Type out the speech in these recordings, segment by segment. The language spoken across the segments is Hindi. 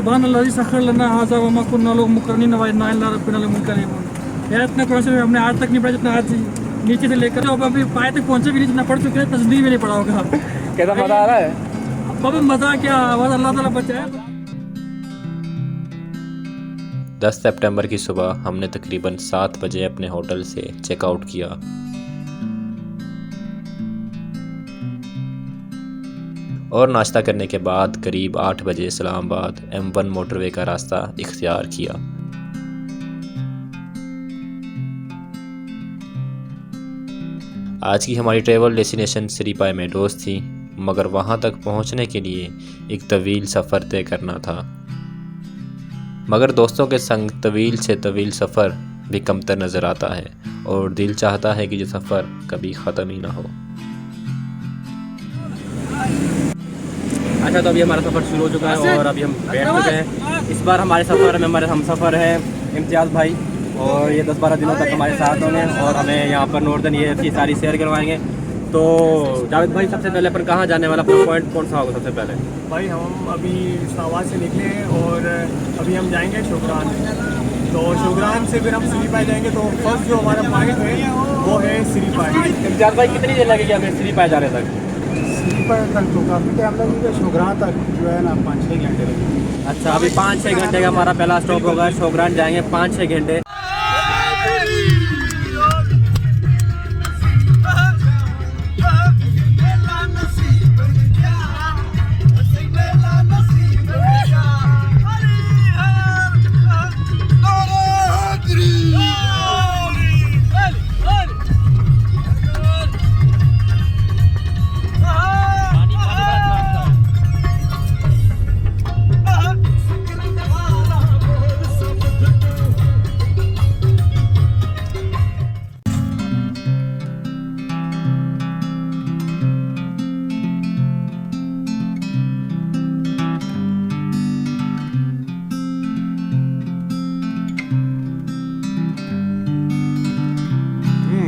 सुभान अल्लाह सखर लना हाजा व मा कुन्ना लहु मुकर्रिनीन व इन्ना इला रब्बिना लमुनकलिबून। यार इतना कुरान शरीफ हमने आज तक नहीं पढ़ा जितना आज नीचे से लेकर अब अभी पाए तक पहुंचे भी नहीं, जितना पढ़ चुके हैं तस्बीह भी नहीं पढ़ा होगा। कैसा मजा आ रहा है? बाबा मजा क्या, बस अल्लाह ताला बचाए। 10 सितंबर की सुबह हमने तकरीबन 7 बजे अपने होटल से चेकआउट किया। और नाश्ता करने के बाद करीब 8 बजे इस्लामाबाद M1 मोटरवे का रास्ता इख्तियार किया। आज की हमारी ट्रैवल डेस्टिनेशन सिरीपाई मेडोज़ थी, मगर वहां तक पहुंचने के लिए एक तवील सफ़र तय करना था। मगर दोस्तों के संग तवील से तवील सफ़र भी कमतर नज़र आता है और दिल चाहता है कि ये सफ़र कभी ख़त्म ही ना हो। अच्छा, तो अभी हमारा सफ़र शुरू हो चुका है और अभी हम बैठ चुके हैं। इस बार हमारे सफ़र में हमारे हम सफ़र हैं इम्तियाज़ भाई, और ये 10-12 दिनों तक हमारे साथ होंगे और हमें यहाँ पर नॉर्दर्न ये की सारी शेयर करवाएंगे। तो जावेद भाई, सबसे पहले अपन कहाँ जाने वाला, अपना पॉइंट कौन सा होगा सबसे पहले? भाई हम अभी इस्लामाबाद से निकले हैं और अभी हम जाएंगे शोगरान। तो शोगरान से फिर हम सिरीपाई जाएंगे। तो फर्स्ट जो हमारा पॉइंट है वो है सिरीपाई। इम्तियाज़ भाई, कितनी देर लगेगी हमें सिरीपाई जाने तक? सिरीपाई तक तो काफ़ी टाइम लगेगा, शोगरान तक जो है ना 5-6 घंटे लगेंगे। अच्छा, अभी 5-6 घंटे का हमारा पहला स्टॉप होगा। शोगरान जाएंगे 5-6 घंटे।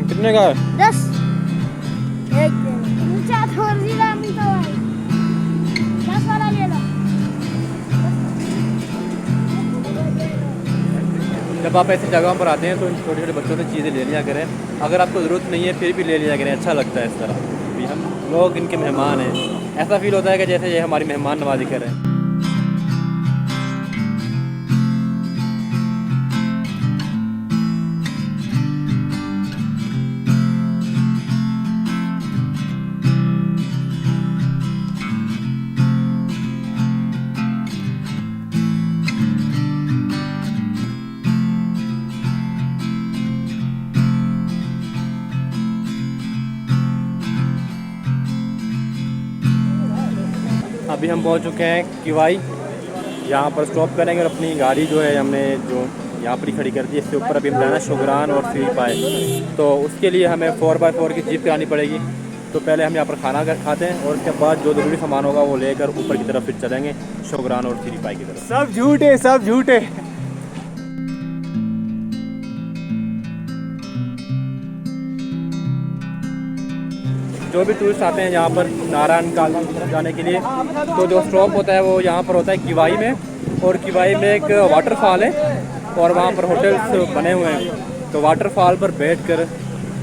कितने का है? 10 एक ऊंचा थोड़ दिला मी तो भाई 10 वाला ले लो। जब आप ऐसी जगहों पर आते हैं तो इन छोटे छोटे बच्चों से चीज़ें ले लिया करें। अगर आपको ज़रूरत नहीं है फिर भी ले लिया करें, अच्छा लगता है इस तरह। अभी हम लोग इनके मेहमान हैं, ऐसा फील होता है कि जैसे ये हमारी मेहमान नवाजी करें। अभी हम पहुंच चुके हैं किवाई। यहाँ पर स्टॉप करेंगे और अपनी गाड़ी जो है हमने जो यहाँ पर ही खड़ी कर दी, इसके ऊपर अभी हम जाना शोगरान और सिरीपाई। तो उसके लिए हमें 4x4 की जीप करानी पड़ेगी। तो पहले हम यहाँ पर खाना खाते हैं और उसके बाद जो ज़रूरी सामान होगा वो लेकर ऊपर की तरफ फिर चलेंगे शोगरान और सिरीपाई की तरफ। सब झूठ है, सब झूठ है। जो भी टूरिस्ट आते हैं यहाँ पर नारायण काल की तरफ जाने के लिए, तो जो स्टॉप होता है वो यहाँ पर होता है किवाई में। और किवाई में एक वाटरफॉल है और वहाँ पर होटल्स बने हुए हैं। तो वाटरफॉल पर बैठकर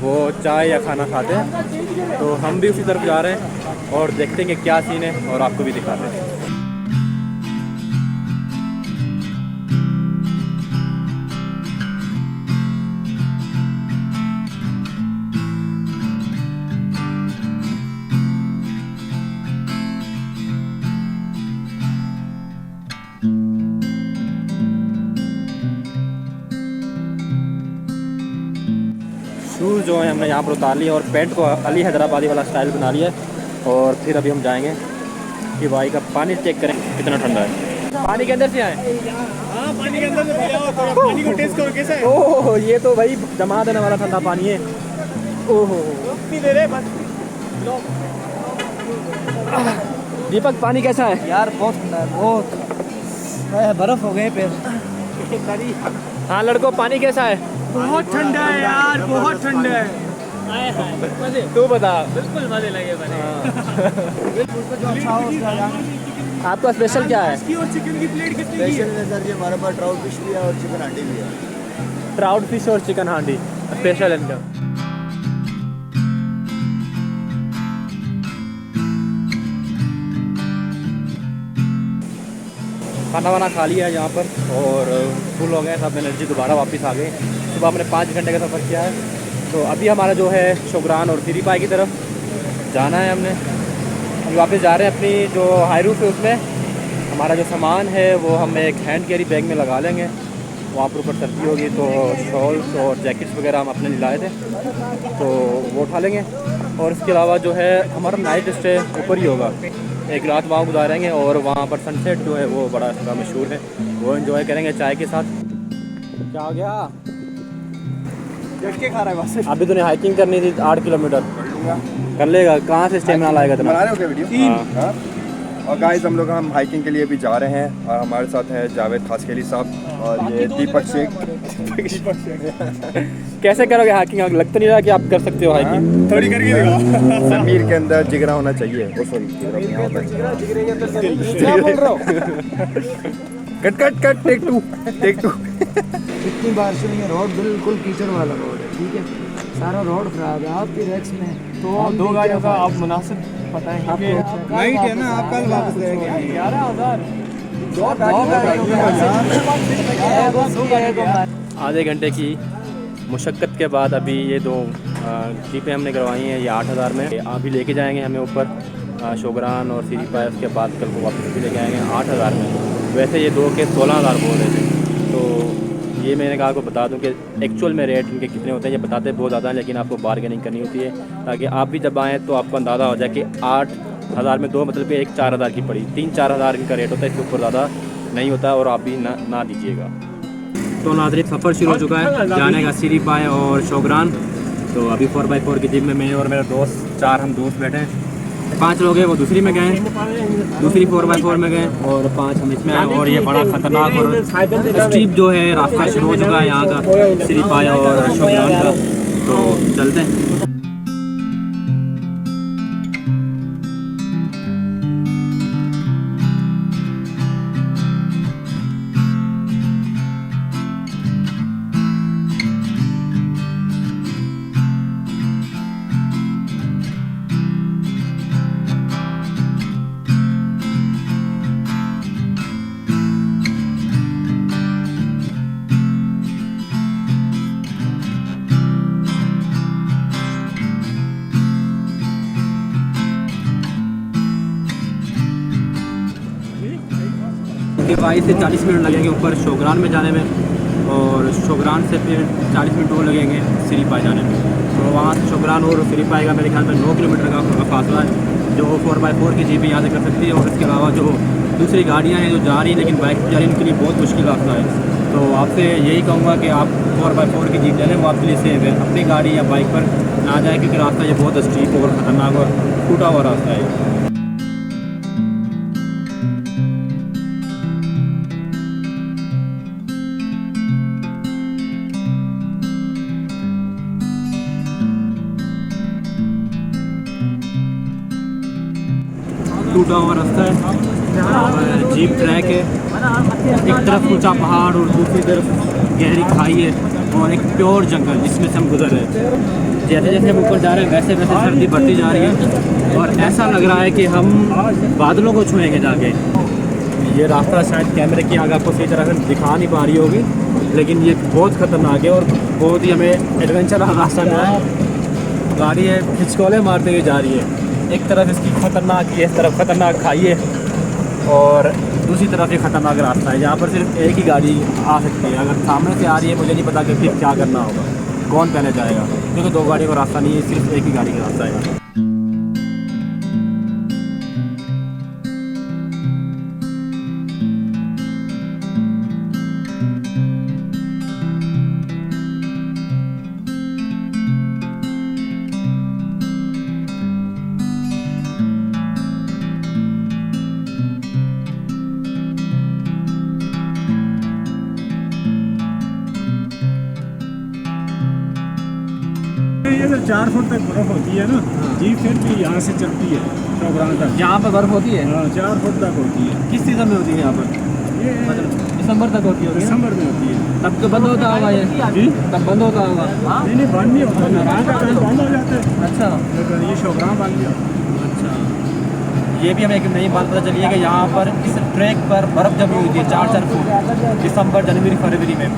वो चाय या खाना खाते हैं। तो हम भी उसी तरफ जा रहे हैं और देखते हैं कि क्या सीन है और आपको भी दिखाते हैं। शूज़ जो है हमने यहाँ पर उतार लिए और पैंट को अली हैदराबादी वाला स्टाइल बना लिया है। और फिर अभी हम जाएंगे कि भाई का पानी चेक करें कितना ठंडा है। पानी के अंदर से आए? हाँ, पानी के अंदर से पानी को टेस्ट करो कैसा है। ओह, ये तो भाई जमा देने वाला ठंडा पानी है। ओह, दे रहे बस। दीपक, पानी कैसा है? यार बहुत ठंडा है, बहुत बर्फ हो गए पैर। हाँ लड़कों, पानी कैसा है? बहुत ठंडा है यार, बहुत ठंडा है। तू बता। बिल्कुल मजे लगे बने। आपका स्पेशल क्या है? इसकी और चिकन की प्लेट कितनी की स्पेशल है? में सर जी हमारे पास ट्राउट फिश भी है और चिकन हांडी भी है। ट्राउट फिश और चिकन हांडी स्पेशल इनका। खाना वाना खा लिया है यहाँ पर और फुल हो गए सब, एनर्जी दोबारा वापस आ गई। सुबह हमने 5 घंटे का सफ़र किया है, तो अभी हमारा जो है शोगरान और सिरीपाई की तरफ जाना है। हमने अभी वापस जा रहे हैं अपनी जो हाई रूफ है उसमें। हमारा जो सामान है वो हम एक हैंड कैरी बैग में लगा लेंगे, वहाँ पर ऊपर सर्दी होगी तो शॉल्स और जैकेट्स वगैरह हम अपने लिए लाए थे तो वो उठा लेंगे। और इसके अलावा जो है हमारा नाइट स्टे ऊपर ही होगा, एक रात वहाँ गुजारेंगे और वहाँ पर सनसेट जो है वो बड़ा इसका मशहूर है, वो एंजॉय करेंगे चाय के साथ। क्या हो गया? झटके खा रहा है बस। अभी तूने हाइकिंग करनी थी 8 किलोमीटर, कर लेगा। कहाँ से स्टेमिना लाएगा बना इतना? रहे हो क्या वीडियो? हाँ। और गाइस हम लोग हम हाइकिंग के लिए भी जा रहे हैं और हमारे साथ है जावेद खासखेली साहब और ये दीपक शेख। कैसे करोगे हाइकिंग? लगता नहीं रहा कि आप कर सकते हो हाइकिंग। थोड़ी करके दिखाओ। समीर के अंदर जिगरा होना चाहिए। वो सॉरी क्या बोल रहा हो? Cut cut cut take two. इतनी बारिश हुई है, रोड बिल्कुल कीचड़ वाला रोड है, ठीक है, सारा रोड खराब है। आपकी रैक्स में तो आप 2 गाड़ियों का आप मुनासिब बताएं क्योंकि नाइट है ना, आप कल वापस जाएंगे। 11,000 आधे घंटे की मुशक्क़त के बाद अभी ये 2 जीपें हमने करवाई हैं, ये 8,000 में अभी लेके जाएंगे हमें ऊपर शोगरान और सिरीपाई। उसके बाद कल को वापस भी लेके आएंगे 8,000 में। वैसे ये 2 के 16,000 बोल रहे थे, तो ये मैंने कहा आपको बता दूं कि एक्चुअल में रेट इनके कितने होते हैं। ये बताते बहुत ज़्यादा हैं, लेकिन आपको बार्गेनिंग करनी होती है ताकि आप भी जब आएँ तो आपको अंदाज़ा हो जाए कि 8,000 में 2 मतलब कि एक 4,000 की पड़ी। 3-4 हज़ार इनका रेट होता है, इसके ऊपर ज़्यादा नहीं होता और आप भी ना दीजिएगा। तो नाज़रीन सफ़र शुरू हो चुका है जाने का सिरीपाई और शोगरान। तो अभी 4x4 की जिप में मैं और मेरा दोस्त 4 हम दोस्त बैठे हैं। 5 लोग हैं, वो दूसरी में गए, दूसरी 4x4 में गए और 5 हम इसमें आए। और ये बड़ा ख़तरनाक और स्टीप जो है रास्ता शुरू हो चुका है यहाँ का सिरीपाई और शोगरान का, तो चलते हैं। सिरीपाई से 40 मिनट लगेंगे ऊपर शोगरान में जाने में और शोगरान से फिर 40 मिनट और लगेंगे सिरीपाई जाने में। तो वहाँ से शोगरान और सिरीपाई का मेरे ख्याल में 9 किलोमीटर का फासला है, जो 4x4 की जीप यहाँ से कर सकती है। और इसके अलावा जो दूसरी गाड़ियाँ हैं जो जा रही हैं लेकिन बाइक जा रही हैं, उनके लिए बहुत मुश्किल रास्ता है। तो आपसे यही कहूँगा कि आप 4x4 की जीप ले लें, वो आपके लिए सेफ है। अपनी गाड़ी या बाइक पर ना जाए क्योंकि रास्ता ये बहुत स्टीप और ख़तरनाक और टूटा हुआ रास्ता है। टूटा हुआ रास्ता है और जीप ट्रैक है, एक तरफ ऊंचा पहाड़ और दूसरी तरफ गहरी खाई है और एक प्योर जंगल जिसमें से हम गुजर रहे हैं। जैसे जैसे हम ऊपर जा रहे हैं वैसे वैसे सर्दी बढ़ती जा रही है और ऐसा लग रहा है कि हम बादलों को छुएंगे जाके। ये रास्ता शायद कैमरे की आगे आपको सही तरह से दिखा नहीं पा रही होगी, लेकिन ये बहुत ख़तरनाक है और बहुत ही हमें एडवेंचर रास्ता मिला है। गाड़ी है खिचकोले मारते हुए जा रही है, एक तरफ इसकी खतरनाक है, इस तरफ खतरनाक खाई है और दूसरी तरफ ये खतरनाक रास्ता है। यहाँ पर सिर्फ एक ही गाड़ी आ सकती है, अगर सामने से आ रही है मुझे नहीं पता कि फिर क्या करना होगा, कौन पहले जाएगा, क्योंकि 2 गाड़ियों का रास्ता नहीं है, सिर्फ एक ही गाड़ी का रास्ता है। 4 फुट तक बर्फ होती है ना जी, फिर भी यहाँ से चलती है शोगरान तक। यहाँ पर बर्फ़ होती है? हाँ 4 फुट तक होती है। किस सीज़न में होती है यहाँ पर? ये दिसंबर तक होती होगी? दिसंबर में होती है। तब तो बंद होता होगा ये? जी तब बंद होता होगा? नहीं नहीं, बंद नहीं होता, नारायण का काम बंद हो जाता है, अच्छा लेकिन ये शोगरान बंद नहीं होता। ये भी हमें एक नई बात पता चली है कि यहाँ पर इस ट्रैक पर बर्फ़ जमी हुई थी 4-4 फुट दिसंबर जनवरी फरवरी में।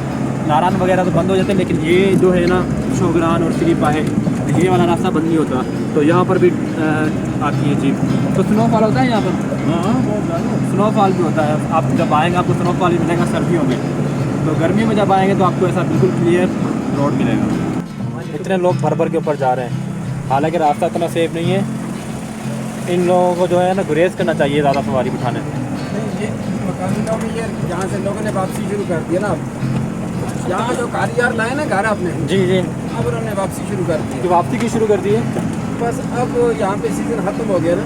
नारायण वगैरह तो बंद हो जाते हैं, लेकिन ये जो है ना शोगरान और सिरीपा है, ये वाला रास्ता बंद नहीं होता। तो यहाँ पर भी आती है जीप। तो स्नोफॉल होता है यहाँ पर? हाँ बहुत ज़्यादा। स्नोफॉल भी होता है। आप जब आएँगे आपको स्नोफॉल भी मिलेगा सर्दियों में। तो गर्मी में जब आएँगे तो आपको ऐसा बिल्कुल क्लियर रोड मिलेगा। इतने लोग भर भर के ऊपर जा रहे हैं, हालांकि रास्ता इतना सेफ नहीं है। इन लोगों को जो है ना गुरेज करना चाहिए ज़्यादा सवारी बिठाने। ये मकानों में ये यहाँ से लोगों ने वापसी शुरू कर दिया ना। यहाँ जो कारीगर लाए ना घर अपने, जी जी, अब उन्होंने वापसी शुरू कर दी। वापसी की शुरू कर दी है। बस अब यहाँ पे सीज़न ख़त्म हो गया ना,